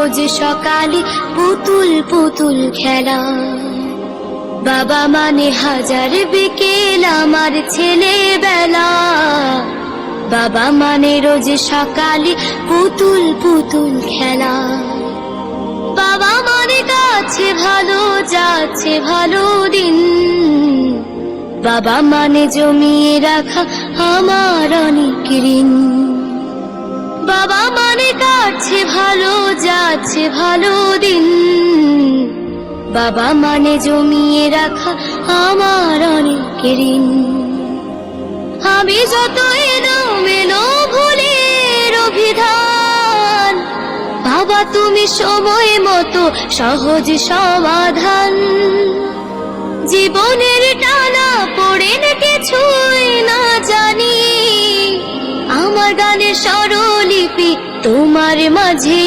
রোজ সকালে পুতুল পুতুল খেলা। বাবা মানে হাজার বিকেল আমার ছেলেবেলা। বাবা মানে রোজ সকালে পুতুল পুতুল খেলা। বাবা মানে কাছে ভালো যাচ্ছে ভালো দিন। বাবা মানে জমিয়ে রাখা আমার অনেক ঋণ। বাবা মানে কাছে ভালো যাচ্ছে ভালো দিন। বাবা মানে জমিয়ে রাখা আমার অনেক ঋণ। আমি যত এলোমেলো ভুলের অভিধান, বাবা তুমি সময় মতো সহজ সমাধান। জীবনের টানা পড়েন কিছুই না জানি, আমার গানের স্বরলিপি তোমার মাঝে